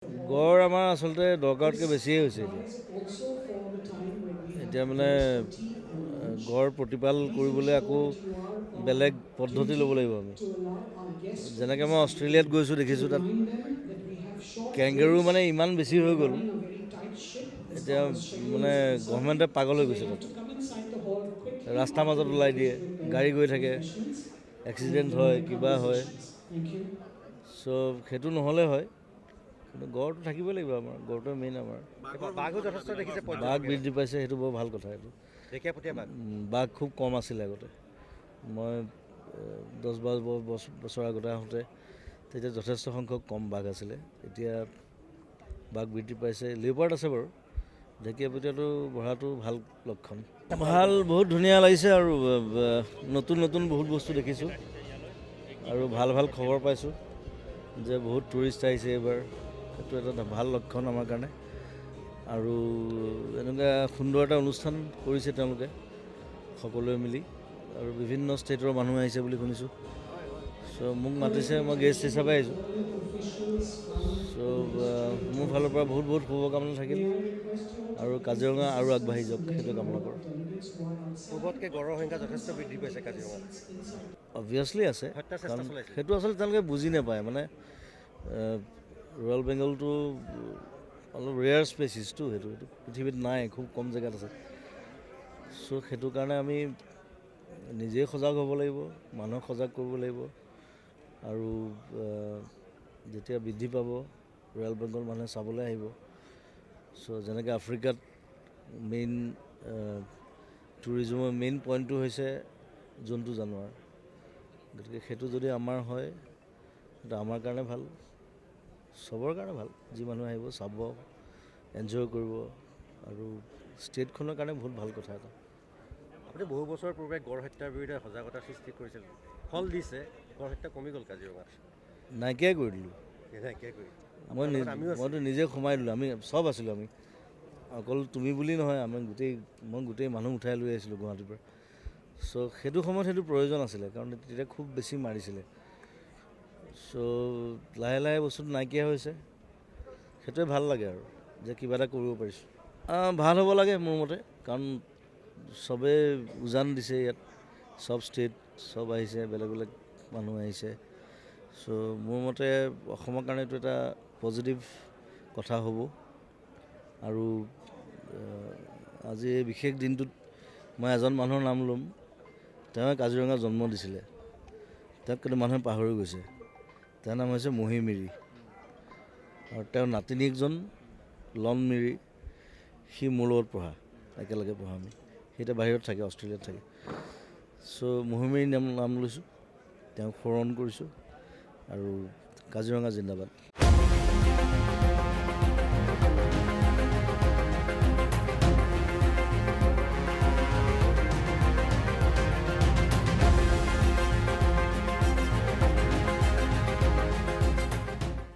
গড় আমাৰ আচলতে দৰকাৰতকৈ বেছিয়ে হৈছে এতিয়া মানে গড় প্ৰতিপাল কৰিবলৈ আকৌ বেলেগ পদ্ধতি ল'ব লাগিব আমি যেনেকৈ মই অষ্ট্ৰেলিয়াত গৈছোঁ দেখিছোঁ তাত কেংগেৰু মানে ইমান বেছি হৈ গ'ল এতিয়া মানে গভৰ্ণমেণ্টে পাগল হৈ গৈছে তাত ৰাস্তাৰ মাজত ওলাই দিয়ে গাড়ী গৈ থাকে এক্সিডেণ্ট হয় কিবা হয় চ' সেইটো নহ'লে হয় কিন্তু গড়টো থাকিবই লাগিব আমাৰ গড়টোৱে মেইন আমাৰ বাঘো যথেষ্ট দেখিছে বাঘ বৃদ্ধি পাইছে সেইটো বৰ ভাল কথা এইটো ঢেকীয়াপতীয়া বাঘ বাঘ খুব কম আছিলে আগতে মই 10-12 বছৰ আগতে আহোঁতে তেতিয়া যথেষ্ট সংখ্যক কম বাঘ আছিলে এতিয়া বাঘ বৃদ্ধি পাইছে লিঅ'পাৰ্ড আছে বাৰু ঢেকীয়াপতীয়াটো বঢ়াটো ভাল লক্ষণ ভাল বহুত ধুনীয়া লাগিছে আৰু নতুন নতুন বহুত বস্তু দেখিছোঁ আৰু ভাল ভাল খবৰ পাইছোঁ যে বহুত টুৰিষ্ট আহিছে এইবাৰ সেইটো এটা ভাল লক্ষণ আমাৰ কাৰণে আৰু এনেকুৱা সুন্দৰ এটা অনুষ্ঠান কৰিছে তেওঁলোকে সকলোৱে মিলি আৰু বিভিন্ন ষ্টেটৰ মানুহ আহিছে বুলি শুনিছোঁ চ' মোক মাতিছে মই গেষ্ট হিচাপে আহিছোঁ চ' মোৰ ফালৰ পৰা বহুত বহুত শুভকামনা থাকিল আৰু কাজিৰঙা আৰু আগবাঢ়ি যাওক সেইটো কামনা কৰোঁ পূৰ্বতকৈ গড়ৰ সংখ্যা যথেষ্ট বৃদ্ধি পাইছে কাজিৰঙাত অবভিয়াছলি আছে হত্যা চেষ্টা কাৰণ চলাইছে সেইটো আচলতে তেওঁলোকে বুজি নাপায় মানে ৰয়েল বেংগলটো অলপ ৰেয়াৰ স্পেচিছটো সেইটো পৃথিৱীত নাই খুব কম জেগাত আছে চ' সেইটো কাৰণে আমি নিজেই সজাগ হ'ব লাগিব মানুহক সজাগ কৰিব লাগিব আৰু যেতিয়া বৃদ্ধি পাব ৰয়েল বেংগল মানুহে চাবলৈ আহিব চ' যেনেকৈ আফ্ৰিকাত মেইন টুৰিজমৰ মেইন পইণ্টটো হৈছে জন্তু জানোৱাৰ গতিকে সেইটো যদি আমাৰ হয় সেইটো আমাৰ কাৰণে ভাল চবৰ কাৰণে ভাল যি মানুহ আহিব চাব এনজয় কৰিব আৰু ষ্টেটখনৰ কাৰণে বহুত ভাল কথা এটা আপুনি বহু বছৰ পূৰ্বে গড় হত্যাৰ বিৰুদ্ধে সজাগতা সৃষ্টি কৰিছিল ফল দিছে গড় হত্যা কমি গ'ল কাজিৰঙাত নাইকিয়াই কৰি দিলোঁ নাইকিয়া কৰি মইতো নিজে সোমাই দিলোঁ আমি চব আছিলোঁ আমি অকল তুমি বুলি নহয় আমি মই গোটেই মানুহ উঠাই লৈ আহিছিলোঁ গুৱাহাটীৰ পৰা চ' সেইটো সময়ত সেইটো প্ৰয়োজন আছিলে কাৰণ তেতিয়া খুব বেছি মাৰিছিলে চ' লাহে লাহে বস্তুটো নাইকিয়া হৈছে সেইটোৱে ভাল লাগে আৰু যে কিবা এটা কৰিব পাৰিছোঁ ভাল হ'ব লাগে মোৰ মতে কাৰণ চবেই উজান দিছে ইয়াত চব ষ্টেট চব আহিছে বেলেগ বেলেগ মানুহ আহিছে চ' মোৰ মতে অসমৰ কাৰণে এইটো এটা পজিটিভ কথা হ'ব আৰু আজি এই বিশেষ দিনটোত মই এজন মানুহৰ নাম ল'ম তেওঁ কাজিৰঙা জন্ম দিছিলে তেওঁক কিন্তু মানুহে পাহৰি গৈছে তেওঁৰ নাম হৈছে মহি মিৰি আৰু তেওঁৰ নাতিনীকজন লন মিৰি সি মোৰ লগত পঢ়া একেলগে পঢ়া আমি সি এতিয়া বাহিৰত থাকে অষ্ট্ৰেলিয়াত থাকে চ' মহি মিৰি নাম লৈছোঁ তেওঁক সোঁৱৰণ কৰিছোঁ আৰু কাজিৰঙা জিন্দাবাদ